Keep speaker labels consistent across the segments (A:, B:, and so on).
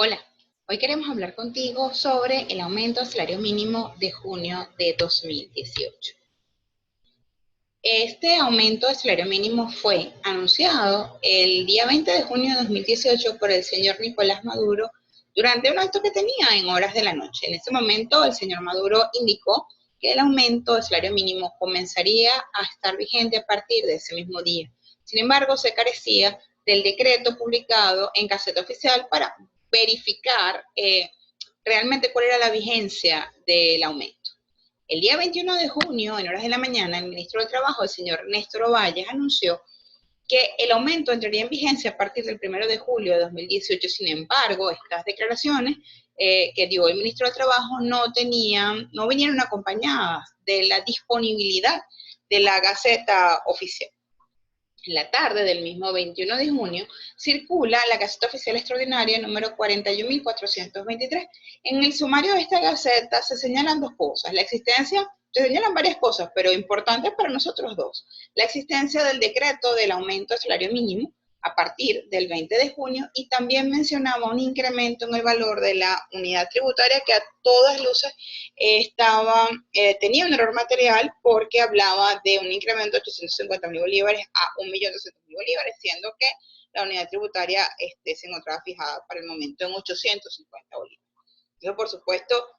A: Hola, hoy queremos hablar contigo sobre el aumento del salario mínimo de junio de 2018. Este aumento del salario mínimo fue anunciado el día 20 de junio de 2018 por el señor Nicolás Maduro durante un acto que tenía en horas de la noche. En ese momento, el señor Maduro indicó que el aumento del salario mínimo comenzaría a estar vigente a partir de ese mismo día. Sin embargo, se carecía del decreto publicado en Gaceta Oficial para verificar realmente cuál era la vigencia del aumento. El día 21 de junio, en horas de la mañana, el ministro del Trabajo, el señor Néstor Ovalles, anunció que el aumento entraría en vigencia a partir del 1 de julio de 2018. Sin embargo, estas declaraciones que dio el ministro del Trabajo no vinieron acompañadas de la disponibilidad de la Gaceta Oficial. En la tarde del mismo 21 de junio, circula la Gaceta Oficial Extraordinaria número 41.423. En el sumario de esta Gaceta se señalan dos cosas. Se señalan varias cosas, pero importantes para nosotros dos. La existencia del decreto del aumento del salario mínimo a partir del 20 de junio y también mencionaba un incremento en el valor de la unidad tributaria que a todas luces tenía un error material porque hablaba de un incremento de 850.000 bolívares a 1.200.000 bolívares, siendo que la unidad tributaria se encontraba fijada para el momento en 850 bolívares. Entonces, por supuesto,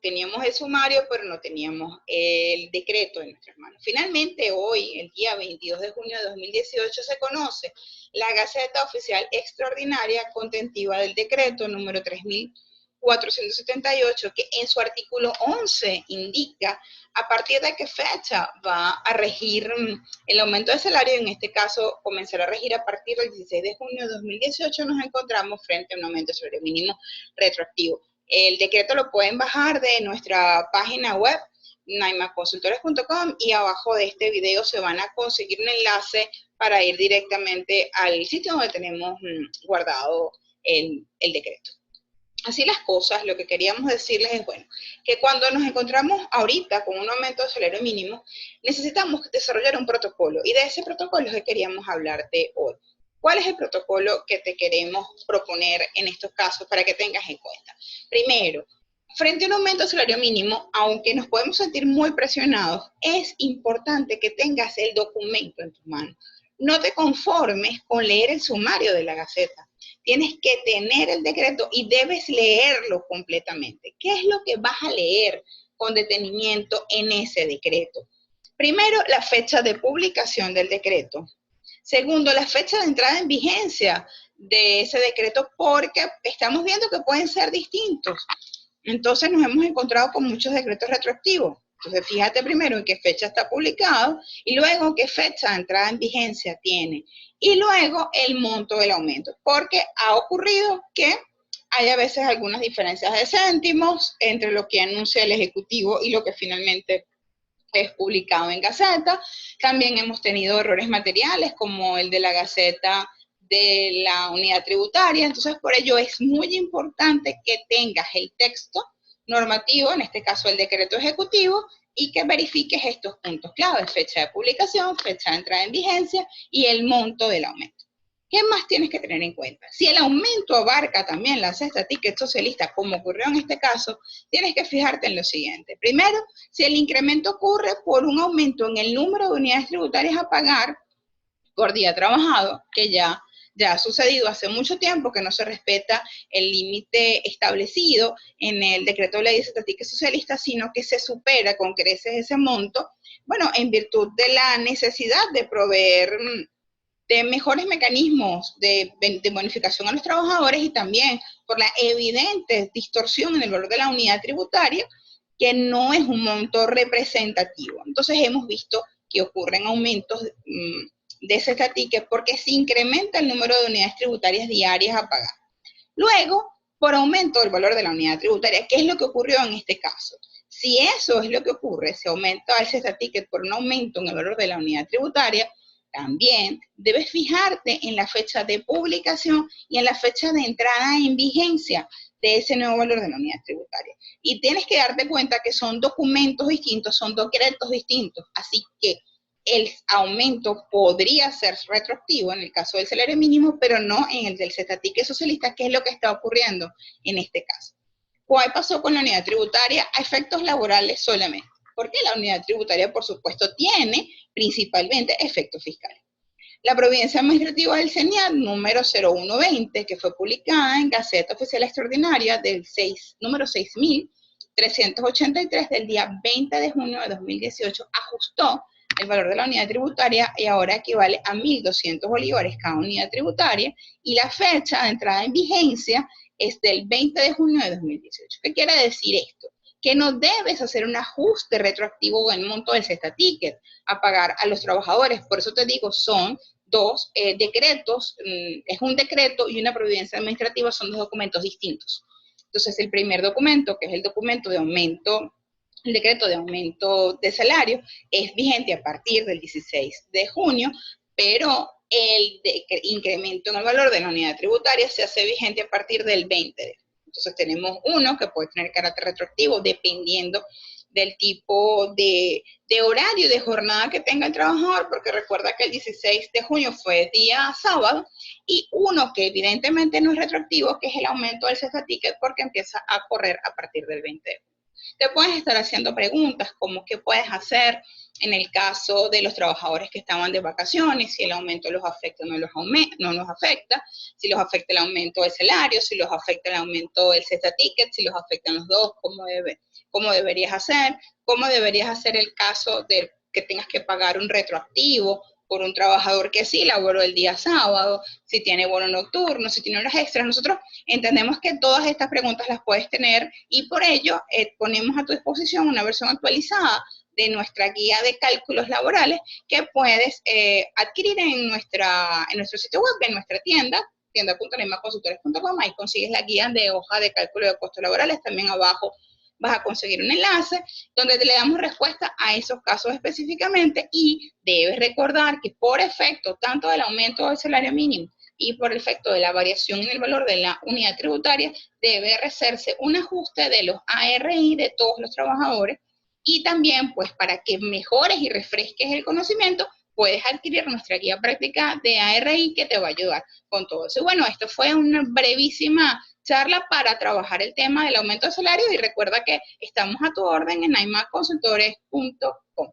A: teníamos el sumario, pero no teníamos el decreto en nuestras manos. Finalmente, hoy, el día 22 de junio de 2018, se conoce la Gaceta Oficial Extraordinaria contentiva del decreto número 3.478, que en su artículo 11 indica a partir de qué fecha va a regir el aumento de salario. En este caso, comenzará a regir a partir del 16 de junio de 2018. Nos encontramos frente a un aumento de salario mínimo retroactivo. El decreto lo pueden bajar de nuestra página web, naimaconsultores.com, y abajo de este video se van a conseguir un enlace para ir directamente al sitio donde tenemos guardado el decreto. Así las cosas, lo que queríamos decirles es, bueno, que cuando nos encontramos ahorita con un aumento de salario mínimo, necesitamos desarrollar un protocolo, y de ese protocolo es que queríamos hablarte hoy. ¿Cuál es el protocolo que te queremos proponer en estos casos para que tengas en cuenta? Primero, frente a un aumento de salario mínimo, aunque nos podemos sentir muy presionados, es importante que tengas el documento en tus manos. No te conformes con leer el sumario de la Gaceta. Tienes que tener el decreto y debes leerlo completamente. ¿Qué es lo que vas a leer con detenimiento en ese decreto? Primero, la fecha de publicación del decreto. Segundo, la fecha de entrada en vigencia de ese decreto, porque estamos viendo que pueden ser distintos. Entonces nos hemos encontrado con muchos decretos retroactivos. Entonces fíjate primero en qué fecha está publicado y luego qué fecha de entrada en vigencia tiene. Y luego el monto del aumento, porque ha ocurrido que hay a veces algunas diferencias de céntimos entre lo que anuncia el Ejecutivo y lo que finalmente es publicado en Gaceta. También hemos tenido errores materiales como el de la Gaceta de la unidad tributaria. Entonces, por ello es muy importante que tengas el texto normativo, en este caso el decreto ejecutivo, y que verifiques estos puntos claves: fecha de publicación, fecha de entrada en vigencia y el monto del aumento. ¿Qué más tienes que tener en cuenta? Si el aumento abarca también la cesta ticket socialista, como ocurrió en este caso, tienes que fijarte en lo siguiente. Primero, si el incremento ocurre por un aumento en el número de unidades tributarias a pagar por día trabajado, que ya ha sucedido hace mucho tiempo, que no se respeta el límite establecido en el decreto de ley de cesta ticket socialista, sino que se supera con creces ese monto, bueno, en virtud de la necesidad de proveer de mejores mecanismos de bonificación a los trabajadores, y también por la evidente distorsión en el valor de la unidad tributaria, que no es un monto representativo. Entonces hemos visto que ocurren aumentos de cesta ticket porque se incrementa el número de unidades tributarias diarias a pagar. Luego, por aumento del valor de la unidad tributaria, ¿qué es lo que ocurrió en este caso? Si eso es lo que ocurre, se aumenta el cesta ticket por un aumento en el valor de la unidad tributaria, también debes fijarte en la fecha de publicación y en la fecha de entrada en vigencia de ese nuevo valor de la unidad tributaria. Y tienes que darte cuenta que son documentos distintos, son decretos distintos. Así que el aumento podría ser retroactivo en el caso del salario mínimo, pero no en el del cestaticket socialista, que es lo que está ocurriendo en este caso. ¿Cuál pasó con la unidad tributaria? A efectos laborales solamente, porque la unidad tributaria, por supuesto, tiene principalmente efectos fiscales. La providencia administrativa del CENIAT número 0120, que fue publicada en Gaceta Oficial Extraordinaria del número 6383 del día 20 de junio de 2018, ajustó el valor de la unidad tributaria y ahora equivale a 1.200 bolívares cada unidad tributaria, y la fecha de entrada en vigencia es del 20 de junio de 2018. ¿Qué quiere decir esto? Que no debes hacer un ajuste retroactivo en el monto del cestaticket a pagar a los trabajadores. Por eso te digo, son dos decretos, es un decreto y una providencia administrativa, son dos documentos distintos. Entonces, el primer documento, que es el documento de aumento, el decreto de aumento de salario, es vigente a partir del 16 de junio, pero el incremento en el valor de la unidad tributaria se hace vigente a partir del 20 de junio. Entonces tenemos uno que puede tener carácter retroactivo dependiendo del tipo de horario, de jornada que tenga el trabajador, porque recuerda que el 16 de junio fue día sábado, y uno que evidentemente no es retroactivo, que es el aumento del cestaticket, porque empieza a correr a partir del 20 de junio. Te puedes estar haciendo preguntas como qué puedes hacer en el caso de los trabajadores que estaban de vacaciones, si el aumento los afecta o no los afecta, si los afecta el aumento del salario, si los afecta el aumento del cestaticket, si los afectan los dos, cómo deberías hacer el caso de que tengas que pagar un retroactivo por un trabajador que sí laboró el día sábado, si tiene bono nocturno, si tiene horas extras. Nosotros entendemos que todas estas preguntas las puedes tener y por ello ponemos a tu disposición una versión actualizada de nuestra guía de cálculos laborales que puedes adquirir en nuestro sitio web, en nuestra tienda.nemaconsultores.com. Ahí consigues la guía de hoja de cálculo de costos laborales. También abajo vas a conseguir un enlace donde le damos respuesta a esos casos específicamente, y debes recordar que por efecto tanto del aumento del salario mínimo y por efecto de la variación en el valor de la unidad tributaria, debe hacerse un ajuste de los ARI de todos los trabajadores, y también pues para que mejores y refresques el conocimiento, puedes adquirir nuestra guía práctica de ARI que te va a ayudar con todo eso. Y bueno, esto fue una brevísima charla para trabajar el tema del aumento de salario, y recuerda que estamos a tu orden en aimaconsultores.com.